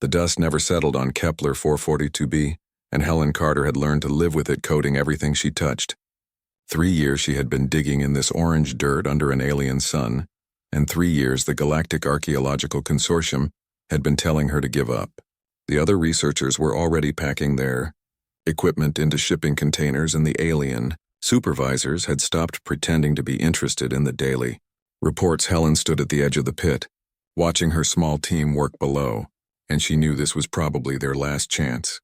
The dust never settled on Kepler 442b, and Helen Carter had learned to live with it, coating everything she touched. 3 years she had been digging in this orange dirt under an alien sun, and 3 years the Galactic Archaeological Consortium had been telling her to give up. The other researchers were already packing their equipment into shipping containers, and the alien supervisors had stopped pretending to be interested in the daily reports. Helen stood at the edge of the pit, watching her small team work below, and she knew this was probably their last chance.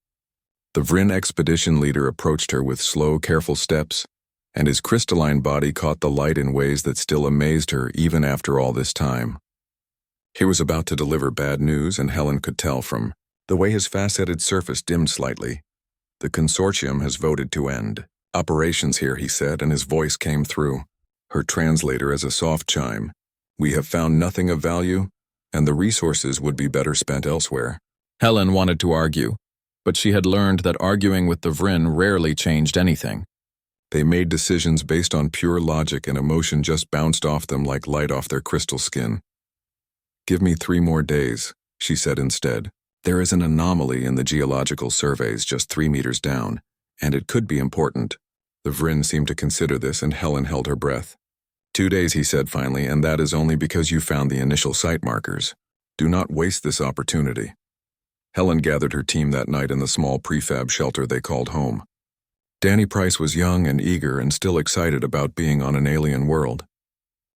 The Vryn expedition leader approached her with slow, careful steps, and his crystalline body caught the light in ways that still amazed her even after all this time. He was about to deliver bad news, and Helen could tell from the way his faceted surface dimmed slightly. The consortium has voted to end operations here, he said, and his voice came through her translator as a soft chime. We have found nothing of value, and the resources would be better spent elsewhere. Helen wanted to argue, but she had learned that arguing with the Vryn rarely changed anything. They made decisions based on pure logic, and emotion just bounced off them like light off their crystal skin. Give me 3 more days, she said instead. There is an anomaly in the geological surveys just 3 meters down, and it could be important. The Vryn seemed to consider this, and Helen held her breath. 2 days, he said finally, and that is only because you found the initial site markers. Do not waste this opportunity. Helen gathered her team that night in the small prefab shelter they called home. Danny Price was young and eager and still excited about being on an alien world.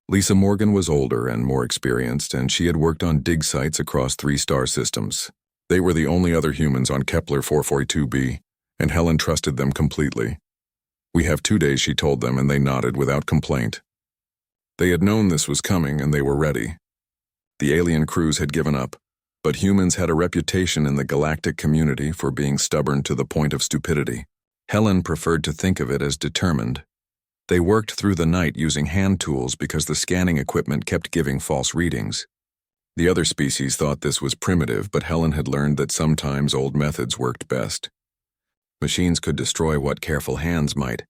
Lisa Morgan was older and more experienced, and she had worked on dig sites across 3 star systems. They were the only other humans on Kepler 442b, and Helen trusted them completely. We have 2 days, she told them, and they nodded without complaint. They had known this was coming, and they were ready. The alien crews had given up, but humans had a reputation in the galactic community for being stubborn to the point of stupidity. Helen preferred to think of it as determined. They worked through the night using hand tools because the scanning equipment kept giving false readings. The other species thought this was primitive, but Helen had learned that sometimes old methods worked best. Machines could destroy what careful hands might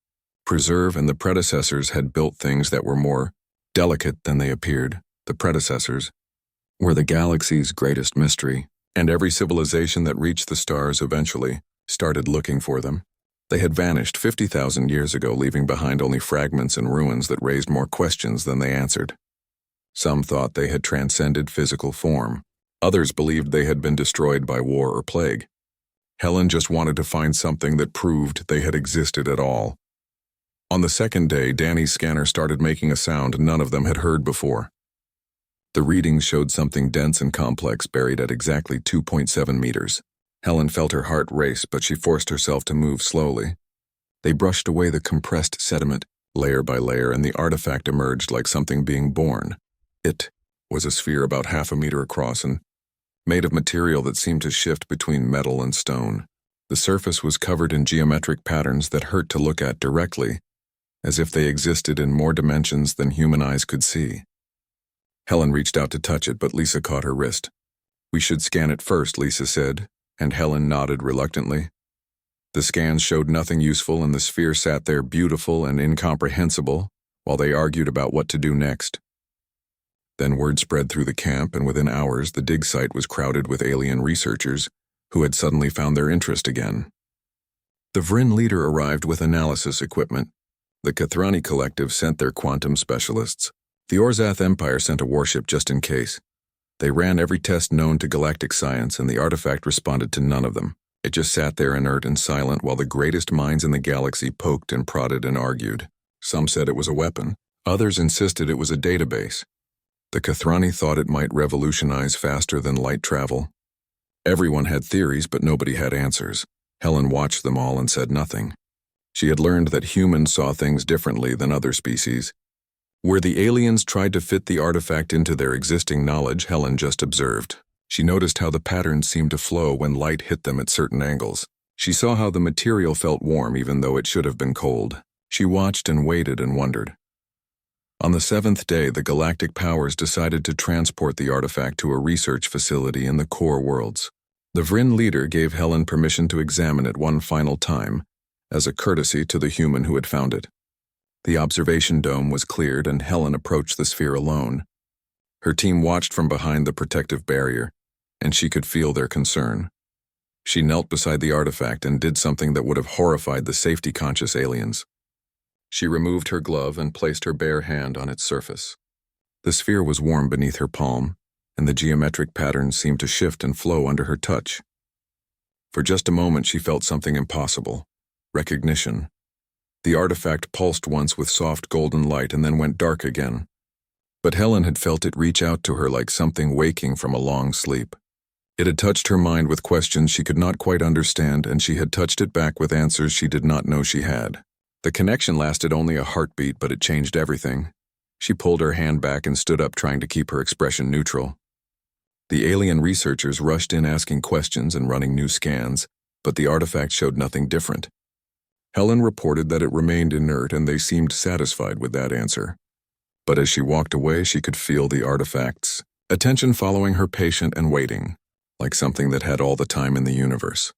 preserve, and the predecessors had built things that were more delicate than they appeared. The predecessors were the galaxy's greatest mystery, and every civilization that reached the stars eventually started looking for them. They had vanished 50,000 years ago, leaving behind only fragments and ruins that raised more questions than they answered. Some thought they had transcended physical form. Others believed they had been destroyed by war or plague. Helen just wanted to find something that proved they had existed at all. On the second day, Danny's scanner started making a sound none of them had heard before. The readings showed something dense and complex buried at exactly 2.7 meters. Helen felt her heart race, but she forced herself to move slowly. They brushed away the compressed sediment, layer by layer, and the artifact emerged like something being born. It was a sphere about 1/2 meter across and made of material that seemed to shift between metal and stone. The surface was covered in geometric patterns that hurt to look at directly, as if they existed in more dimensions than human eyes could see. Helen reached out to touch it, but Lisa caught her wrist. We should scan it first, Lisa said, and Helen nodded reluctantly. The scans showed nothing useful, and the sphere sat there beautiful and incomprehensible while they argued about what to do next. Then word spread through the camp, and within hours the dig site was crowded with alien researchers who had suddenly found their interest again. The Vryn leader arrived with analysis equipment. The Kathrani Collective sent their quantum specialists. The Orzath Empire sent a warship just in case. They ran every test known to galactic science, and the artifact responded to none of them. It just sat there inert and silent while the greatest minds in the galaxy poked and prodded and argued. Some said it was a weapon. Others insisted it was a database. The Kathrani thought it might revolutionize faster than light travel. Everyone had theories, but nobody had answers. Helen watched them all and said nothing. She had learned that humans saw things differently than other species. Where the aliens tried to fit the artifact into their existing knowledge, Helen just observed. She noticed how the patterns seemed to flow when light hit them at certain angles. She saw how the material felt warm even though it should have been cold. She watched and waited and wondered. On the 7th day, the galactic powers decided to transport the artifact to a research facility in the core worlds. The Vryn leader gave Helen permission to examine it one final time, as a courtesy to the human who had found it. The observation dome was cleared, and Helen approached the sphere alone. Her team watched from behind the protective barrier. and she could feel their concern. She knelt beside the artifact and did something that would have horrified the safety-conscious aliens. She removed her glove and placed her bare hand on its surface. The sphere was warm beneath her palm, and the geometric patterns seemed to shift and flow under her touch. For just a moment she felt something impossible: recognition. The artifact pulsed once with soft golden light and then went dark again. But Helen had felt it reach out to her like something waking from a long sleep. It had touched her mind with questions she could not quite understand, and she had touched it back with answers she did not know she had. The connection lasted only a heartbeat, but it changed everything. She pulled her hand back and stood up, trying to keep her expression neutral. The alien researchers rushed in asking questions and running new scans, but the artifact showed nothing different. Helen reported that it remained inert, and they seemed satisfied with that answer. But as she walked away, she could feel the artifact's attention following her, patient and waiting, like something that had all the time in the universe.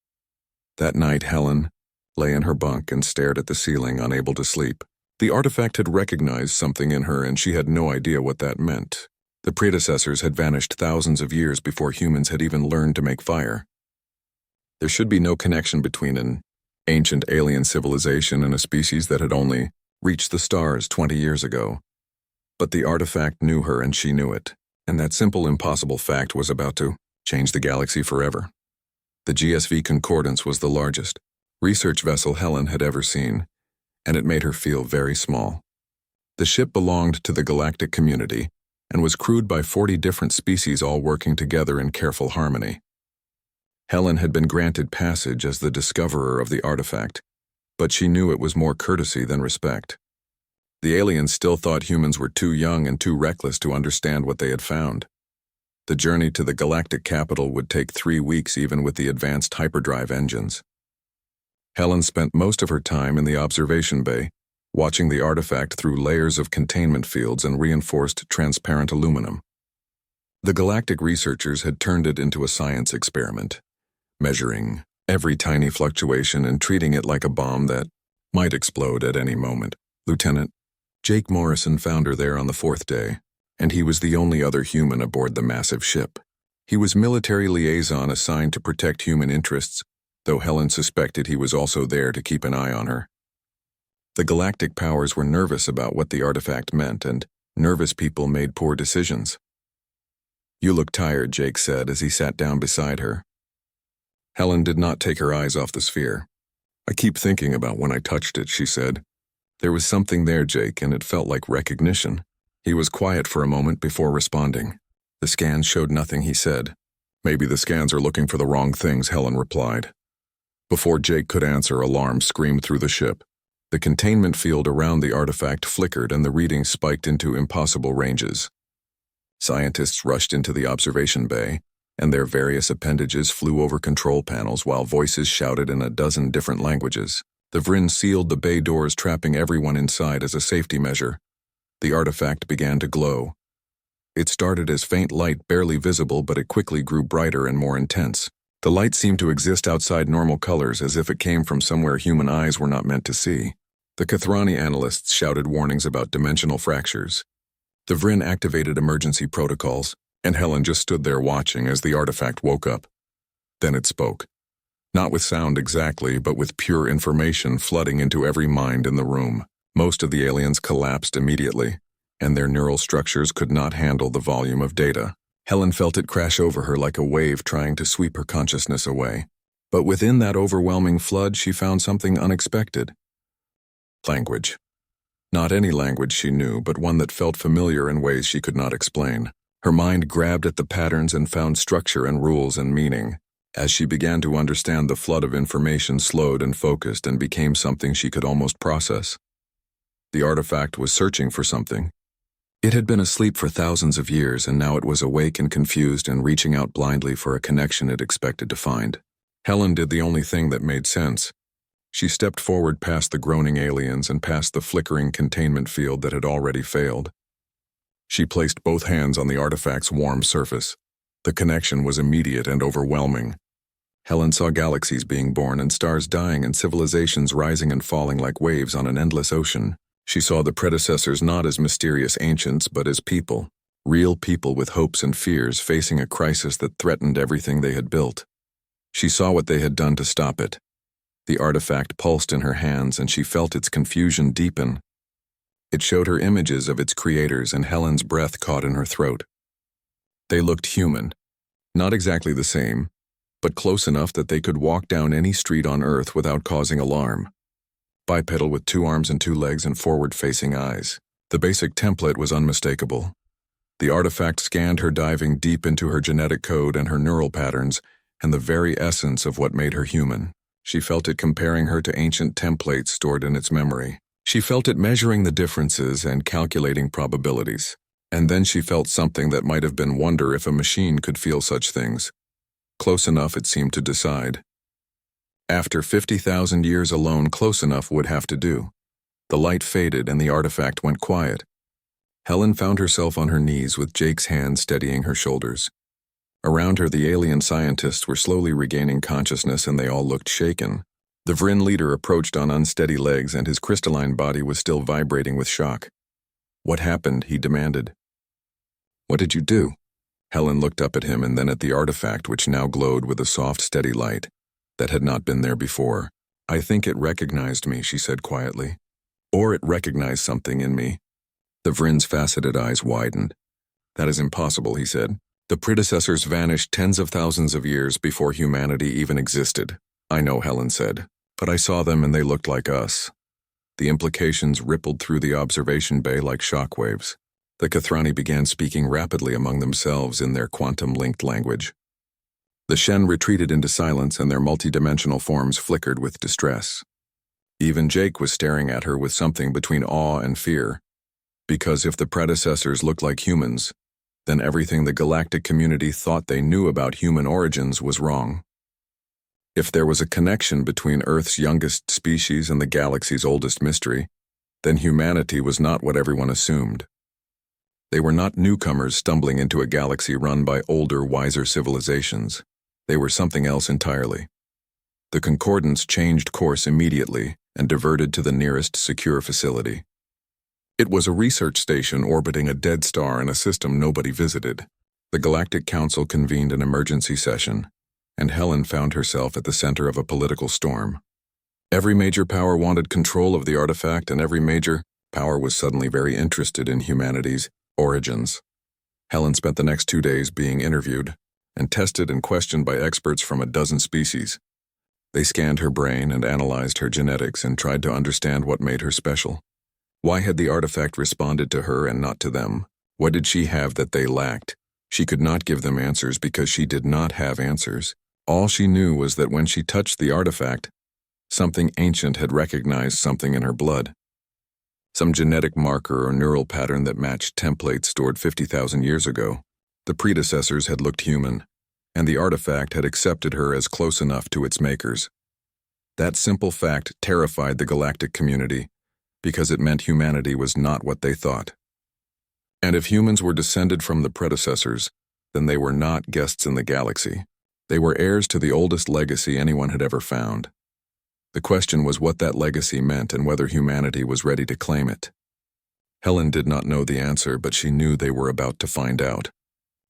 That night, Helen lay in her bunk and stared at the ceiling, unable to sleep. The artifact had recognized something in her, and she had no idea what that meant. The predecessors had vanished thousands of years before humans had even learned to make fire. There should be no connection between an ancient alien civilization and a species that had only reached the stars 20 years ago. But the artifact knew her, and she knew it, and that simple, impossible fact was about to change the galaxy forever. The GSV Concordance was the largest research vessel Helen had ever seen, and it made her feel very small. The ship belonged to the galactic community and was crewed by 40 different species, all working together in careful harmony. Helen had been granted passage as the discoverer of the artifact, but she knew it was more courtesy than respect. The aliens still thought humans were too young and too reckless to understand what they had found. The journey to the galactic capital would take 3 weeks, even with the advanced hyperdrive engines. Helen spent most of her time in the observation bay, watching the artifact through layers of containment fields and reinforced transparent aluminum. The galactic researchers had turned it into a science experiment, measuring every tiny fluctuation and treating it like a bomb that might explode at any moment. Lieutenant Jake Morrison found her there on the 4th day, and he was the only other human aboard the massive ship. He was military liaison assigned to protect human interests, though Helen suspected he was also there to keep an eye on her. The galactic powers were nervous about what the artifact meant, and nervous people made poor decisions. "You look tired," Jake said as he sat down beside her. Helen did not take her eyes off the sphere. "I keep thinking about when I touched it," she said. "There was something there, Jake, and it felt like recognition." He was quiet for a moment before responding. "The scans showed nothing," he said. "Maybe the scans are looking for the wrong things," Helen replied. Before Jake could answer, alarms screamed through the ship. The containment field around the artifact flickered, and the readings spiked into impossible ranges. Scientists rushed into the observation bay, and their various appendages flew over control panels while voices shouted in a dozen different languages. The Vryn sealed the bay doors, trapping everyone inside as a safety measure. The artifact began to glow. It started as faint light, barely visible, but it quickly grew brighter and more intense. The light seemed to exist outside normal colors, as if it came from somewhere human eyes were not meant to see. The Kathrani analysts shouted warnings about dimensional fractures. The Vryn activated emergency protocols, and Helen just stood there watching as the artifact woke up. Then it spoke. Not with sound exactly, but with pure information flooding into every mind in the room. Most of the aliens collapsed immediately, and their neural structures could not handle the volume of data. Helen felt it crash over her like a wave trying to sweep her consciousness away. But within that overwhelming flood, she found something unexpected. Language. Not any language she knew, but one that felt familiar in ways she could not explain. Her mind grabbed at the patterns and found structure and rules and meaning. As she began to understand, the flood of information slowed and focused and became something she could almost process. The artifact was searching for something. It had been asleep for thousands of years, and now it was awake and confused and reaching out blindly for a connection it expected to find. Helen did the only thing that made sense. She stepped forward past the groaning aliens and past the flickering containment field that had already failed. She placed both hands on the artifact's warm surface. The connection was immediate and overwhelming. Helen saw galaxies being born and stars dying and civilizations rising and falling like waves on an endless ocean. She saw the predecessors not as mysterious ancients, but as people, Real people with hopes and fears facing a crisis that threatened everything they had built. She saw what they had done to stop it. The artifact pulsed in her hands and she felt its confusion deepen. It showed her images of its creators and Helen's breath caught in her throat. They looked human. Not exactly the same, but close enough that they could walk down any street on Earth without causing alarm. Bipedal with 2 arms and 2 legs and forward-facing eyes. The basic template was unmistakable. The artifact scanned her, diving deep into her genetic code and her neural patterns and the very essence of what made her human. She felt it comparing her to ancient templates stored in its memory. She felt it measuring the differences and calculating probabilities. And then she felt something that might have been wonder if a machine could feel such things. Close enough, it seemed to decide. After 50,000 years alone, close enough would have to do. The light faded and the artifact went quiet. Helen found herself on her knees with Jake's hand steadying her shoulders. Around her, the alien scientists were slowly regaining consciousness and they all looked shaken. The Vryn leader approached on unsteady legs and his crystalline body was still vibrating with shock. "What happened?" he demanded. "What did you do?" Helen looked up at him and then at the artifact, which now glowed with a soft, steady light that had not been there before. "I think it recognized me," she said quietly. "Or it recognized something in me." The Vryn's faceted eyes widened. "That is impossible," he said. "The predecessors vanished tens of thousands of years before humanity even existed." "I know," Helen said, "but I saw them and they looked like us." The implications rippled through the observation bay like shockwaves. The Kathrani began speaking rapidly among themselves in their quantum-linked language. The Shen retreated into silence and their multidimensional forms flickered with distress. Even Jake was staring at her with something between awe and fear. Because if the predecessors looked like humans, then everything the galactic community thought they knew about human origins was wrong. If there was a connection between Earth's youngest species and the galaxy's oldest mystery, then humanity was not what everyone assumed. They were not newcomers stumbling into a galaxy run by older, wiser civilizations. They were something else entirely. The Concordance changed course immediately and diverted to the nearest secure facility. It was a research station orbiting a dead star in a system nobody visited. The Galactic Council convened an emergency session, and Helen found herself at the center of a political storm. Every major power wanted control of the artifact, and every major power was suddenly very interested in humanity's origins. Helen spent the next 2 days being interviewed and tested and questioned by experts from a dozen species. They scanned her brain and analyzed her genetics and tried to understand what made her special. Why had the artifact responded to her and not to them? What did she have that they lacked? She could not give them answers because she did not have answers. All she knew was that when she touched the artifact, something ancient had recognized something in her blood. Some genetic marker or neural pattern that matched templates stored 50,000 years ago. The predecessors had looked human, and the artifact had accepted her as close enough to its makers. That simple fact terrified the galactic community, because it meant humanity was not what they thought. And if humans were descended from the predecessors, then they were not guests in the galaxy. They were heirs to the oldest legacy anyone had ever found. The question was what that legacy meant and whether humanity was ready to claim it. Helen did not know the answer, but she knew they were about to find out.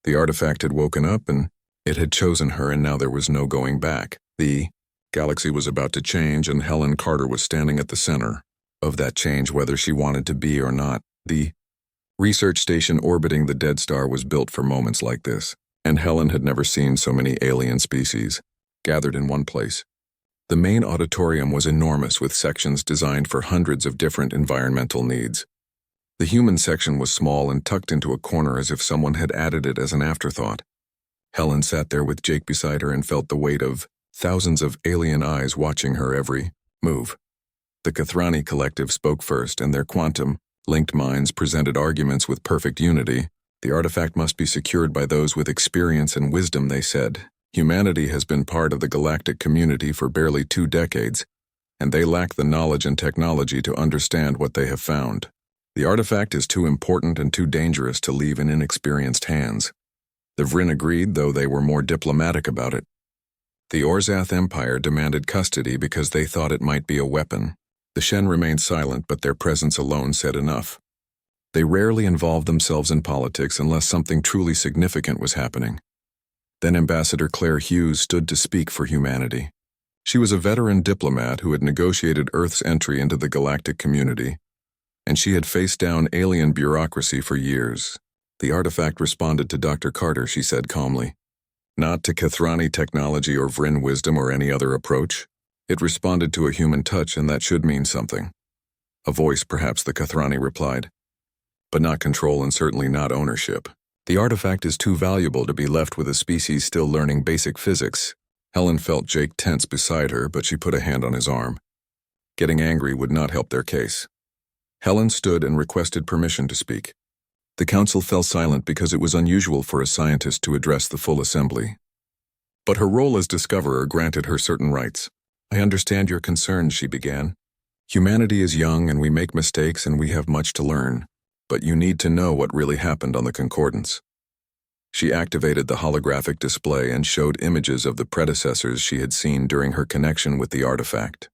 The artifact had woken up and it had chosen her, and now there was no going back. The galaxy was about to change, and Helen Carter was standing at the center of that change, whether she wanted to be or not. The research station orbiting the dead star was built for moments like this, and Helen had never seen so many alien species gathered in one place. The main auditorium was enormous, with sections designed for hundreds of different environmental needs. The human section was small and tucked into a corner as if someone had added it as an afterthought. Helen sat there with Jake beside her and felt the weight of thousands of alien eyes watching her every move. The Kathrani collective spoke first, and their quantum-linked minds presented arguments with perfect unity. The artifact must be secured by those with experience and wisdom, they said. Humanity has been part of the galactic community for barely 2 decades, and they lack the knowledge and technology to understand what they have found. The artifact is too important and too dangerous to leave in inexperienced hands. The Vryn agreed, though they were more diplomatic about it. The Orzath Empire demanded custody because they thought it might be a weapon. The Shen remained silent, but their presence alone said enough. They rarely involved themselves in politics unless something truly significant was happening. Then Ambassador Claire Hughes stood to speak for humanity. She was a veteran diplomat who had negotiated Earth's entry into the galactic community, and she had faced down alien bureaucracy for years. The artifact responded to Dr. Carter, she said calmly. Not to Kathrani technology or Vryn wisdom or any other approach. It responded to a human touch, and that should mean something. A voice, perhaps, the Kathrani replied. But not control and certainly not ownership. The artifact is too valuable to be left with a species still learning basic physics. Helen felt Jake tense beside her, but she put a hand on his arm. Getting angry would not help their case. Helen stood and requested permission to speak. The council fell silent because it was unusual for a scientist to address the full assembly. But her role as discoverer granted her certain rights. I understand your concerns, she began. Humanity is young and we make mistakes and we have much to learn. But you need to know what really happened on the Concordance. She activated the holographic display and showed images of the predecessors she had seen during her connection with the artifact.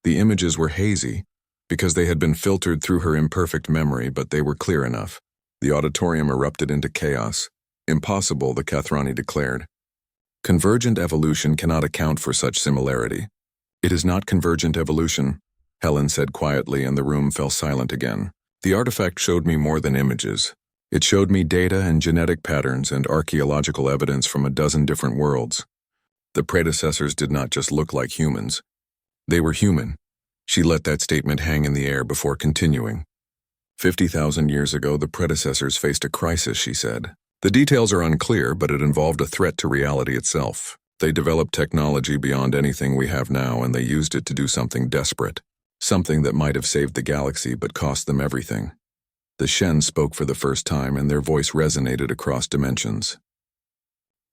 The images were hazy, because they had been filtered through her imperfect memory, but they were clear enough. The auditorium erupted into chaos. Impossible, the Kathrani declared. Convergent evolution cannot account for such similarity. It is not convergent evolution, Helen said quietly, and the room fell silent again. The artifact showed me more than images. It showed me data and genetic patterns and archaeological evidence from a dozen different worlds. The predecessors did not just look like humans. They were human. She let that statement hang in the air before continuing. 50,000 years ago, the predecessors faced a crisis, she said. The details are unclear, but it involved a threat to reality itself. They developed technology beyond anything we have now, and they used it to do something desperate. Something that might have saved the galaxy but cost them everything. The Shen spoke for the first time, and their voice resonated across dimensions.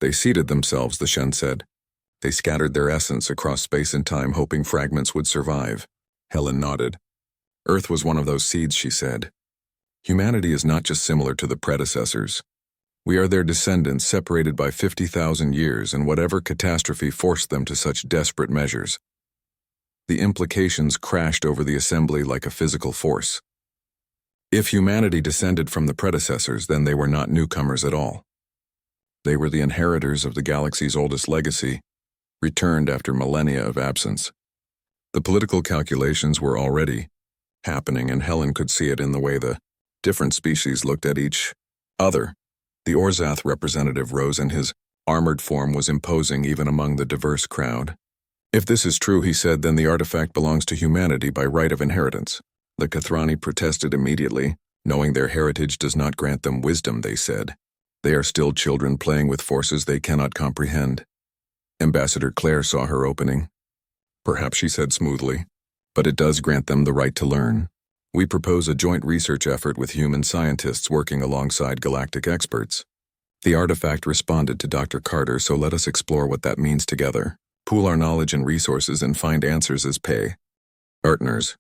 They seated themselves, the Shen said. They scattered their essence across space and time, hoping fragments would survive. Helen nodded. Earth was one of those seeds, she said. Humanity is not just similar to the predecessors. We are their descendants, separated by 50,000 years, and whatever catastrophe forced them to such desperate measures. The implications crashed over the assembly like a physical force. If humanity descended from the predecessors, then they were not newcomers at all. They were the inheritors of the galaxy's oldest legacy, returned after millennia of absence. The political calculations were already happening, and Helen could see it in the way the different species looked at each other. The Orzath representative rose, and his armored form was imposing even among the diverse crowd. If this is true, he said, then the artifact belongs to humanity by right of inheritance. The Kathrani protested immediately, knowing their heritage does not grant them wisdom, they said. They are still children playing with forces they cannot comprehend. Ambassador Claire saw her opening. Perhaps, she said smoothly, but it does grant them the right to learn. We propose a joint research effort with human scientists working alongside galactic experts. The artifact responded to Dr. Carter, so let us explore what that means together. Pool our knowledge and resources and find answers as pay. Partners.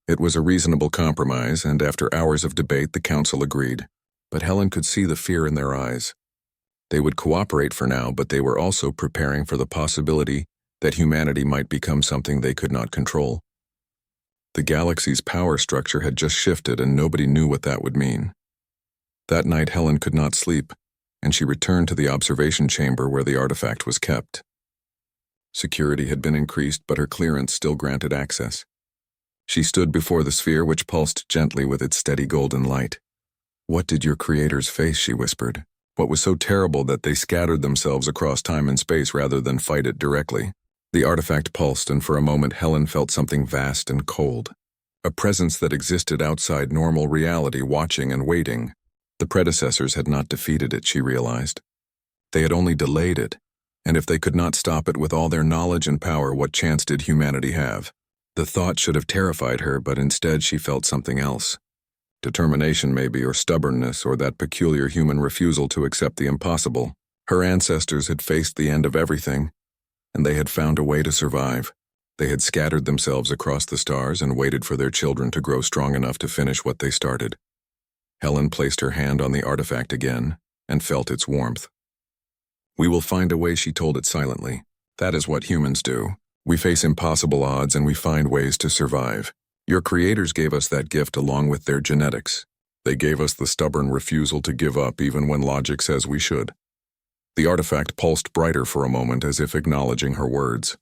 It was a reasonable compromise, and after hours of debate, the council agreed. But Helen could see the fear in their eyes. They would cooperate for now, but they were also preparing for the possibility that humanity might become something they could not control. The galaxy's power structure had just shifted, and nobody knew what that would mean. That night, Helen could not sleep, and she returned to the observation chamber where the artifact was kept. Security had been increased, but her clearance still granted access. She stood before the sphere, which pulsed gently with its steady golden light. What did your creators face, she whispered. What was so terrible that they scattered themselves across time and space rather than fight it directly? The artifact pulsed, and for a moment Helen felt something vast and cold. A presence that existed outside normal reality, watching and waiting. The predecessors had not defeated it, she realized. They had only delayed it, and if they could not stop it with all their knowledge and power, what chance did humanity have? The thought should have terrified her, but instead she felt something else. Determination maybe, or stubbornness, or that peculiar human refusal to accept the impossible. Her ancestors had faced the end of everything, and they had found a way to survive. They had scattered themselves across the stars and waited for their children to grow strong enough to finish what they started. Helen placed her hand on the artifact again and felt its warmth. We will find a way, she told it silently. That is what humans do. We face impossible odds and we find ways to survive. Your creators gave us that gift along with their genetics. They gave us the stubborn refusal to give up even when logic says we should. The artifact pulsed brighter for a moment as if acknowledging her words.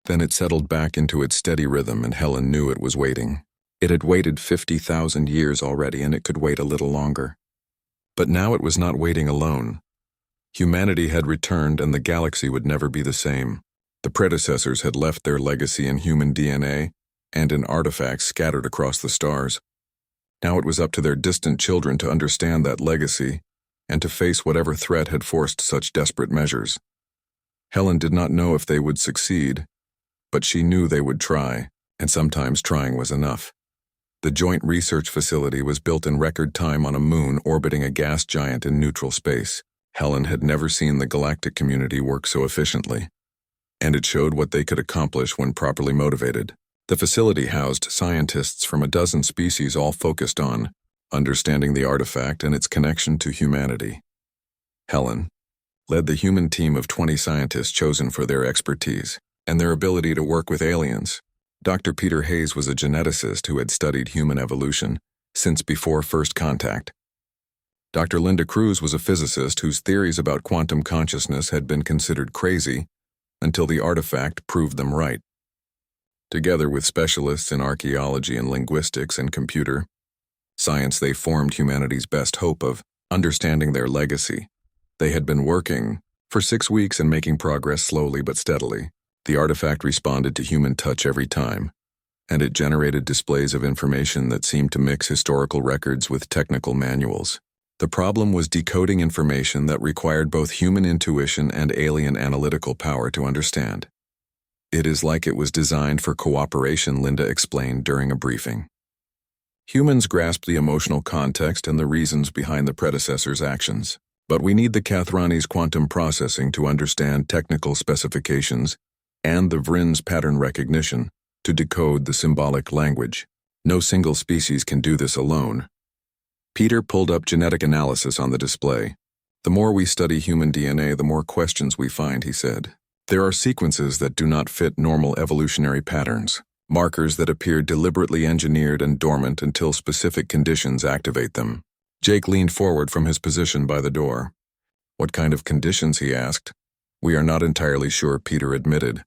Then it settled back into its steady rhythm and Helen knew it was waiting. It had waited 50,000 years already and it could wait a little longer. But now it was not waiting alone. Humanity had returned and the galaxy would never be the same. The predecessors had left their legacy in human DNA and in artifacts scattered across the stars. Now it was up to their distant children to understand that legacy and to face whatever threat had forced such desperate measures. Helen did not know if they would succeed, but she knew they would try, and sometimes trying was enough. The Joint Research Facility was built in record time on a moon orbiting a gas giant in neutral space. Helen had never seen the galactic community work so efficiently, and it showed what they could accomplish when properly motivated. The facility housed scientists from a dozen species all focused on understanding the artifact and its connection to humanity. Helen led the human team of 20 scientists chosen for their expertise and their ability to work with aliens. Dr. Peter Hayes was a geneticist who had studied human evolution since before first contact. Dr. Linda Cruz was a physicist whose theories about quantum consciousness had been considered crazy until the artifact proved them right. Together with specialists in archaeology and linguistics and computer science, they formed humanity's best hope of understanding their legacy. They had been working for 6 weeks and making progress slowly but steadily. The artifact responded to human touch every time, and it generated displays of information that seemed to mix historical records with technical manuals. The problem was decoding information that required both human intuition and alien analytical power to understand. It is like it was designed for cooperation, Linda explained during a briefing. Humans grasp the emotional context and the reasons behind the predecessor's actions, but we need the Kathrani's quantum processing to understand technical specifications and the Vrin's pattern recognition to decode the symbolic language. No single species can do this alone. Peter pulled up genetic analysis on the display. The more we study human DNA, the more questions we find, he said. There are sequences that do not fit normal evolutionary patterns, markers that appear deliberately engineered and dormant until specific conditions activate them. Jake leaned forward from his position by the door. What kind of conditions, he asked. We are not entirely sure, Peter admitted,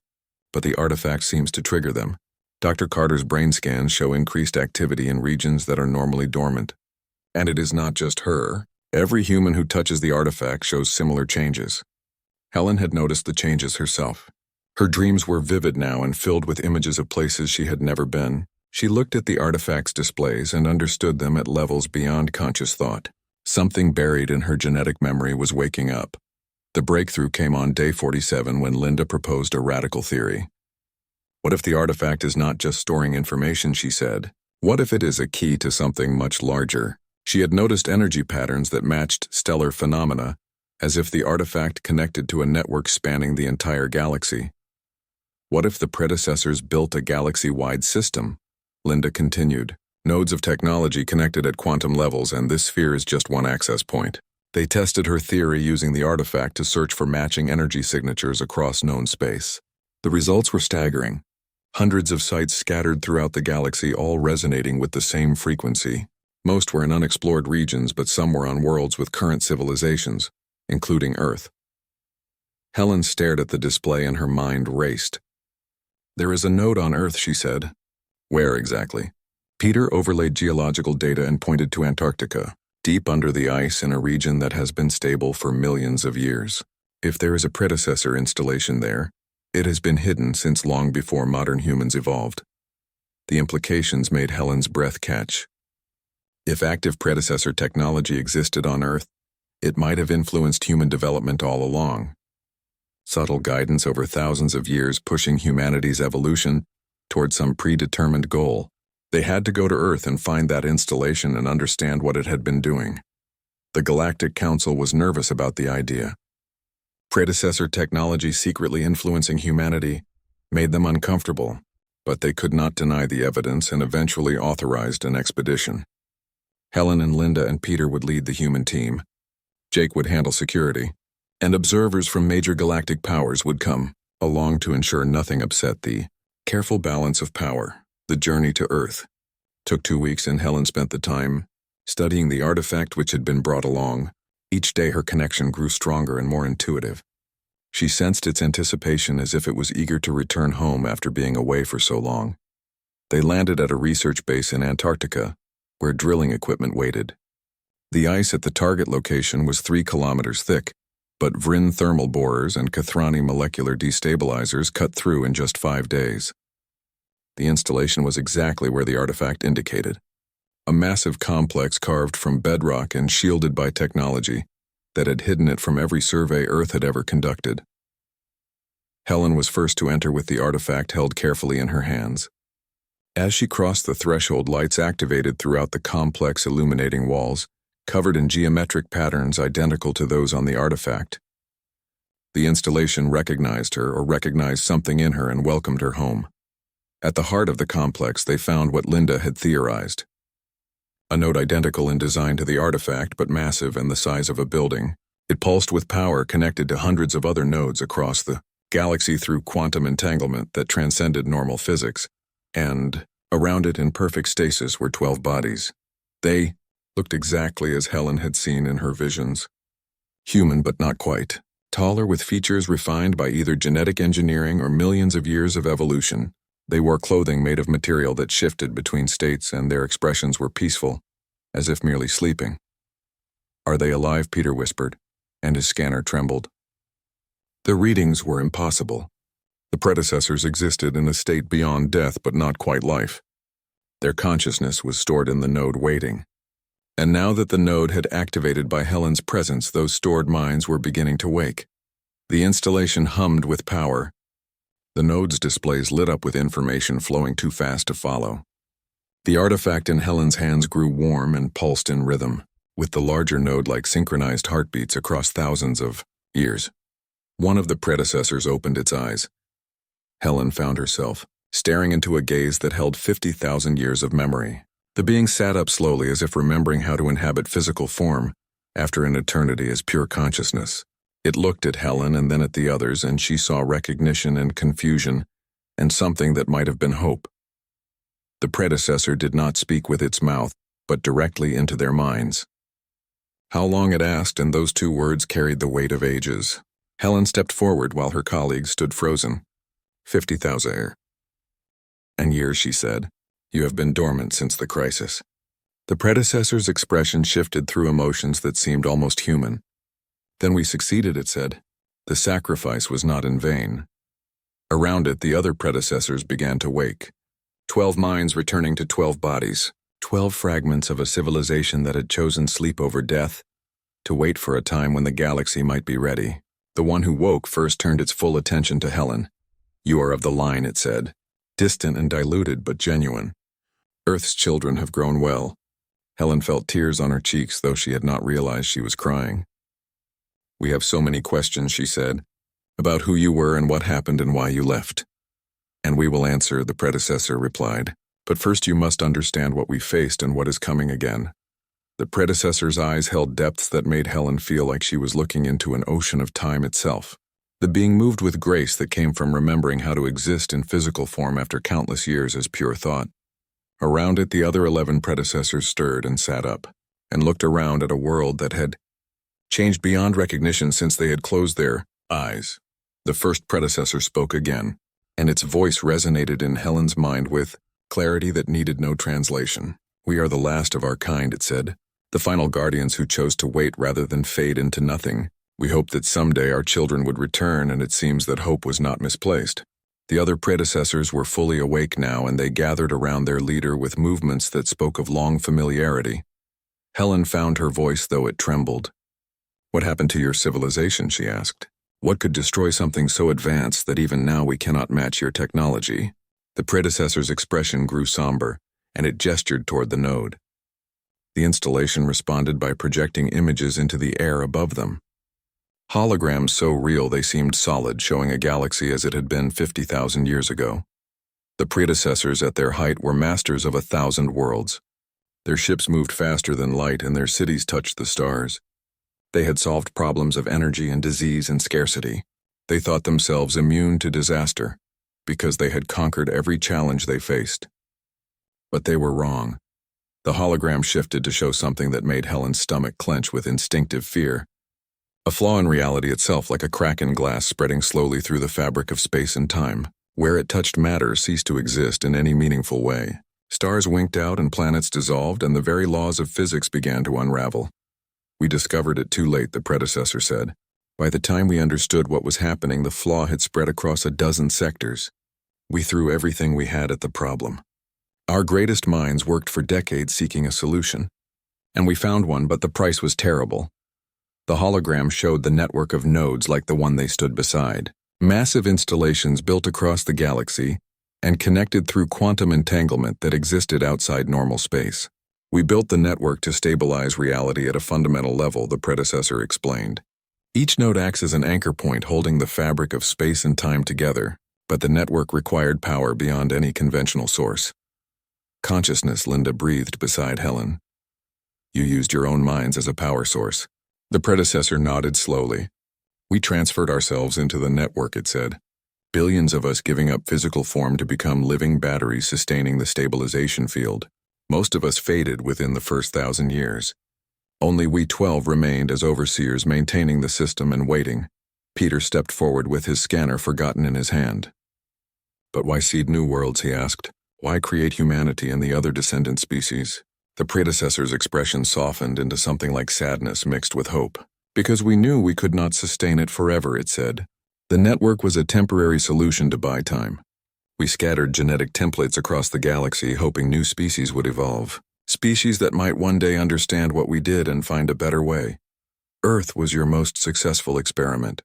but the artifact seems to trigger them. Dr. Carter's brain scans show increased activity in regions that are normally dormant. And it is not just her. Every human who touches the artifact shows similar changes. Helen had noticed the changes herself. Her dreams were vivid now and filled with images of places she had never been. She looked at the artifact's displays and understood them at levels beyond conscious thought. Something buried in her genetic memory was waking up. The breakthrough came on day 47 when Linda proposed a radical theory. What if the artifact is not just storing information, she said. What if it is a key to something much larger? She had noticed energy patterns that matched stellar phenomena, as if the artifact connected to a network spanning the entire galaxy. What if the predecessors built a galaxy-wide system? Linda continued. Nodes of technology connected at quantum levels, and this sphere is just one access point. They tested her theory using the artifact to search for matching energy signatures across known space. The results were staggering. Hundreds of sites scattered throughout the galaxy, all resonating with the same frequency. Most were in unexplored regions, but some were on worlds with current civilizations, including Earth. Helen stared at the display and her mind raced. There is a node on Earth, she said. Where exactly? Peter overlaid geological data and pointed to Antarctica, deep under the ice in a region that has been stable for millions of years. If there is a predecessor installation there, it has been hidden since long before modern humans evolved. The implications made Helen's breath catch. If active predecessor technology existed on Earth, it might have influenced human development all along. Subtle guidance over thousands of years pushing humanity's evolution toward some predetermined goal. They had to go to Earth and find that installation and understand what it had been doing. The Galactic Council was nervous about the idea. Predecessor technology secretly influencing humanity made them uncomfortable, but they could not deny the evidence and eventually authorized an expedition. Helen and Linda and Peter would lead the human team. Jake would handle security, and observers from major galactic powers would come along to ensure nothing upset the careful balance of power. The journey to Earth took 2 weeks, and Helen spent the time Studying the artifact which had been brought along, each day her connection grew stronger and more intuitive. She sensed its anticipation as if it was eager to return home after being away for so long. They landed at a research base in Antarctica, where drilling equipment waited. The ice at the target location was 3 kilometers thick, but Vrin thermal borers and Kathrani molecular destabilizers cut through in just 5 days. The installation was exactly where the artifact indicated. A massive complex carved from bedrock and shielded by technology that had hidden it from every survey Earth had ever conducted. Helen was first to enter with the artifact held carefully in her hands. As she crossed the threshold, lights activated throughout the complex, illuminating walls, covered in geometric patterns identical to those on the artifact. The installation recognized her, or recognized something in her, and welcomed her home. At the heart of the complex, they found what Linda had theorized. A node identical in design to the artifact, but massive and the size of a building. It pulsed with power connected to hundreds of other nodes across the galaxy through quantum entanglement that transcended normal physics, and around it in perfect stasis were 12 bodies. They looked exactly as Helen had seen in her visions. Human, but not quite. Taller, with features refined by either genetic engineering or millions of years of evolution. They wore clothing made of material that shifted between states, and their expressions were peaceful, as if merely sleeping. "Are they alive?" Peter whispered, and his scanner trembled. The readings were impossible. The predecessors existed in a state beyond death, but not quite life. Their consciousness was stored in the node waiting. And now that the node had activated by Helen's presence, those stored minds were beginning to wake. The installation hummed with power. The node's displays lit up with information flowing too fast to follow. The artifact in Helen's hands grew warm and pulsed in rhythm, with the larger node like synchronized heartbeats across thousands of years. One of the predecessors opened its eyes. Helen found herself staring into a gaze that held 50,000 years of memory. The being sat up slowly, as if remembering how to inhabit physical form after an eternity as pure consciousness. It looked at Helen and then at the others, and she saw recognition and confusion, and something that might have been hope. The predecessor did not speak with its mouth, but directly into their minds. How long, it asked, and those 2 words carried the weight of ages. Helen stepped forward while her colleagues stood frozen. 50,000 and years, she said. "You have been dormant since the crisis." The predecessor's expression shifted through emotions that seemed almost human. "Then we succeeded," it said. "The sacrifice was not in vain." Around it, the other predecessors began to wake. 12 minds returning to 12 bodies. 12 fragments of a civilization that had chosen sleep over death, to wait for a time when the galaxy might be ready. The one who woke first turned its full attention to Helen. "You are of the line," it said. "Distant and diluted, but genuine. Earth's children have grown well." Helen felt tears on her cheeks, though she had not realized she was crying. "We have so many questions," she said, "about who you were and what happened and why you left." "And we will answer," the predecessor replied. "But first you must understand what we faced and what is coming again." The predecessor's eyes held depths that made Helen feel like she was looking into an ocean of time itself. The being moved with grace that came from remembering how to exist in physical form after countless years as pure thought. Around it, the other 11 predecessors stirred and sat up, and looked around at a world that had changed beyond recognition since they had closed their eyes. The first predecessor spoke again, and its voice resonated in Helen's mind with clarity that needed no translation. "We are the last of our kind," it said, "the final guardians who chose to wait rather than fade into nothing. We hoped that someday our children would return, and it seems that hope was not misplaced." The other predecessors were fully awake now, and they gathered around their leader with movements that spoke of long familiarity. Helen found her voice, though it trembled. "What happened to your civilization?" she asked. "What could destroy something so advanced that even now we cannot match your technology?" The predecessor's expression grew somber, and it gestured toward the node. The installation responded by projecting images into the air above them. Holograms so real they seemed solid, showing a galaxy as it had been 50,000 years ago. The predecessors at their height were masters of 1,000 worlds. Their ships moved faster than light, and their cities touched the stars. They had solved problems of energy and disease and scarcity. They thought themselves immune to disaster, because they had conquered every challenge they faced. But they were wrong. The hologram shifted to show something that made Helen's stomach clench with instinctive fear. A flaw in reality itself, like a crack in glass spreading slowly through the fabric of space and time. Where it touched, matter ceased to exist in any meaningful way. Stars winked out and planets dissolved, and the very laws of physics began to unravel. We discovered it too late, the predecessor said. By the time we understood what was happening, the flaw had spread across a dozen sectors. We threw everything we had at the problem. Our greatest minds worked for decades seeking a solution. And we found one, but the price was terrible. The hologram showed the network of nodes like the one they stood beside. Massive installations built across the galaxy and connected through quantum entanglement that existed outside normal space. We built the network to stabilize reality at a fundamental level, the predecessor explained. Each node acts as an anchor point holding the fabric of space and time together, but the network required power beyond any conventional source. Consciousness, Linda breathed beside Helen. You used your own minds as a power source. The predecessor nodded slowly. We transferred ourselves into the network, it said. Billions of us giving up physical form to become living batteries sustaining the stabilization field. Most of us faded within the first 1,000 years. Only we 12 remained as overseers maintaining the system and waiting. Peter stepped forward with his scanner forgotten in his hand. But why seed new worlds, he asked. Why create humanity and the other descendant species? The predecessor's expression softened into something like sadness mixed with hope. Because we knew we could not sustain it forever, it said. The network was a temporary solution to buy time. We scattered genetic templates across the galaxy, hoping new species would evolve. Species that might one day understand what we did and find a better way. Earth was your most successful experiment,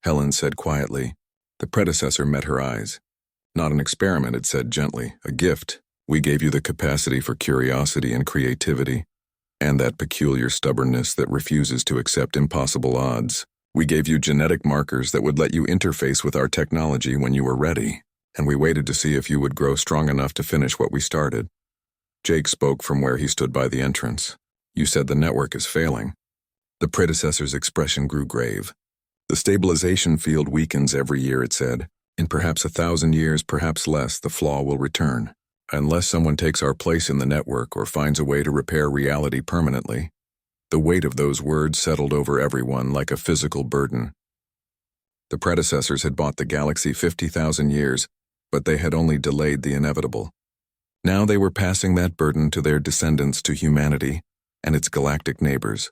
Helen said quietly. The predecessor met her eyes. Not an experiment, it said gently, a gift. We gave you the capacity for curiosity and creativity, and that peculiar stubbornness that refuses to accept impossible odds. We gave you genetic markers that would let you interface with our technology when you were ready, and we waited to see if you would grow strong enough to finish what we started. Jake spoke from where he stood by the entrance. You said the network is failing. The predecessor's expression grew grave. The stabilization field weakens every year, it said. In perhaps 1,000 years, perhaps less, the flaw will return. Unless someone takes our place in the network or finds a way to repair reality permanently. The weight of those words settled over everyone like a physical burden. The predecessors had bought the galaxy 50,000 years, but they had only delayed the inevitable. Now they were passing that burden to their descendants, to humanity and its galactic neighbors.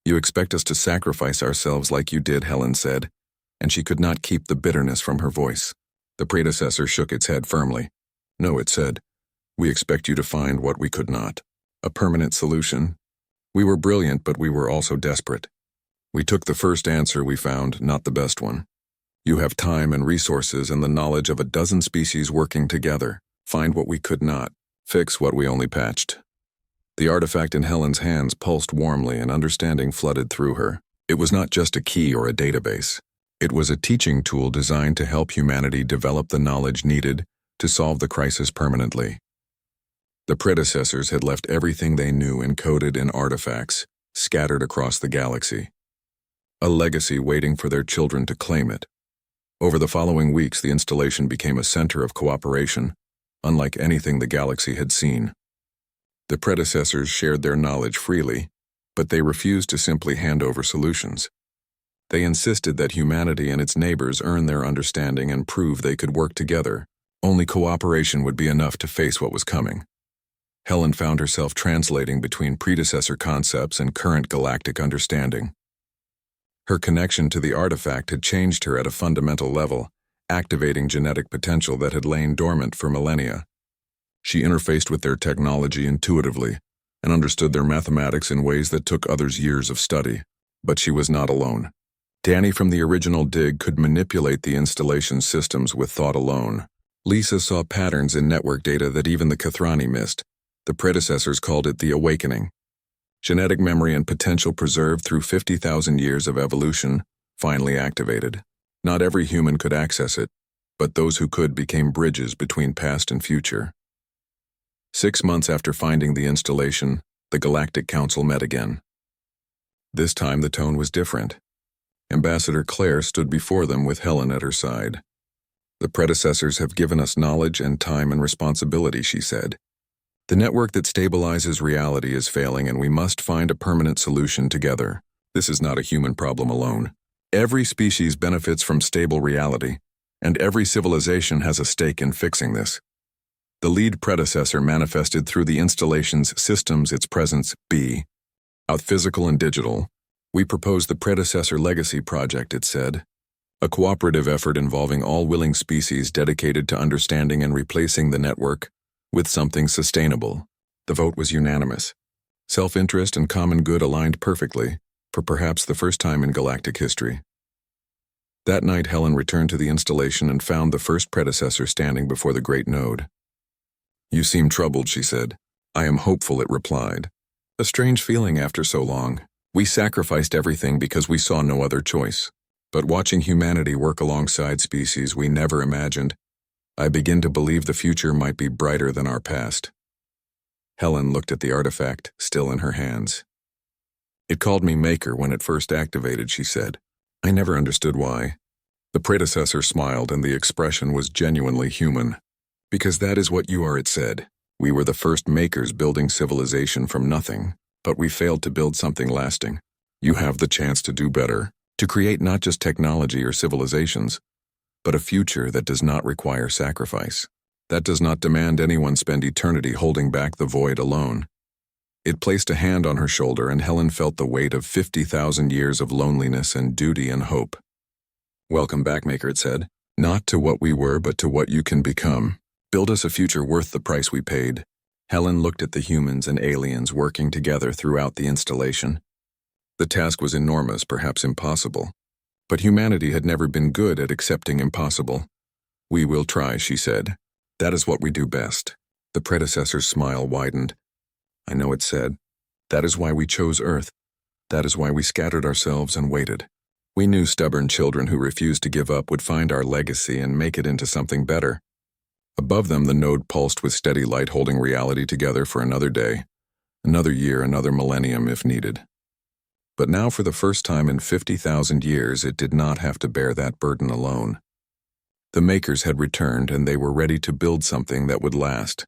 You expect us to sacrifice ourselves like you did, Helen said, and she could not keep the bitterness from her voice. The predecessor shook its head firmly. No, it said. We expect you to find what we could not. A permanent solution. We were brilliant, but we were also desperate. We took the first answer we found, not the best one. You have time and resources and the knowledge of a dozen species working together. Find what we could not. Fix what we only patched. The artifact in Helen's hands pulsed warmly and understanding flooded through her. It was not just a key or a database. It was a teaching tool designed to help humanity develop the knowledge needed to solve the crisis permanently. The predecessors had left everything they knew encoded in artifacts, scattered across the galaxy. A legacy waiting for their children to claim it. Over the following weeks, the installation became a center of cooperation, unlike anything the galaxy had seen. The predecessors shared their knowledge freely, but they refused to simply hand over solutions. They insisted that humanity and its neighbors earn their understanding and prove they could work together. Only cooperation would be enough to face what was coming. Helen found herself translating between predecessor concepts and current galactic understanding. Her connection to the artifact had changed her at a fundamental level, activating genetic potential that had lain dormant for millennia. She interfaced with their technology intuitively and understood their mathematics in ways that took others years of study. But she was not alone. Danny from the original dig could manipulate the installation systems with thought alone. Lisa saw patterns in network data that even the Kathrani missed. The predecessors called it the awakening. Genetic memory and potential preserved through 50,000 years of evolution, finally activated. Not every human could access it, but those who could became bridges between past and future. 6 months after finding the installation, the Galactic Council met again. This time the tone was different. Ambassador Claire stood before them with Helen at her side. The predecessors have given us knowledge and time and responsibility, she said. The network that stabilizes reality is failing, and we must find a permanent solution together. This is not a human problem alone. Every species benefits from stable reality, and every civilization has a stake in fixing this. The lead predecessor manifested through the installation's systems its presence, both physical and digital. We propose the predecessor legacy project, it said. A cooperative effort involving all willing species dedicated to understanding and replacing the network with something sustainable. The vote was unanimous. Self-interest and common good aligned perfectly, for perhaps the first time in galactic history. That night, Helen returned to the installation and found the first predecessor standing before the great node. "You seem troubled," she said. "I am hopeful," it replied. "A strange feeling after so long. We sacrificed everything because we saw no other choice. But watching humanity work alongside species we never imagined, I begin to believe the future might be brighter than our past." Helen looked at the artifact, still in her hands. "It called me Maker when it first activated," she said. "I never understood why." The predecessor smiled, and the expression was genuinely human. "Because that is what you are," it said. "We were the first makers building civilization from nothing, but we failed to build something lasting. You have the chance to do better, to create not just technology or civilizations, but a future that does not require sacrifice, that does not demand anyone spend eternity holding back the void alone." It placed a hand on her shoulder, and Helen felt the weight of 50,000 years of loneliness and duty and hope. "Welcome back, Maker," it said. "Not to what we were, but to what you can become. Build us a future worth the price we paid." Helen looked at the humans and aliens working together throughout the installation. The task was enormous, perhaps impossible. But humanity had never been good at accepting impossible. "We will try," she said. "That is what we do best." The predecessor's smile widened. "I know," it said. "That is why we chose Earth. That is why we scattered ourselves and waited. We knew stubborn children who refused to give up would find our legacy and make it into something better." Above them, the node pulsed with steady light, holding reality together for another day, another year, another millennium if needed. But now, for the first time in 50,000 years, it did not have to bear that burden alone. The makers had returned, and they were ready to build something that would last.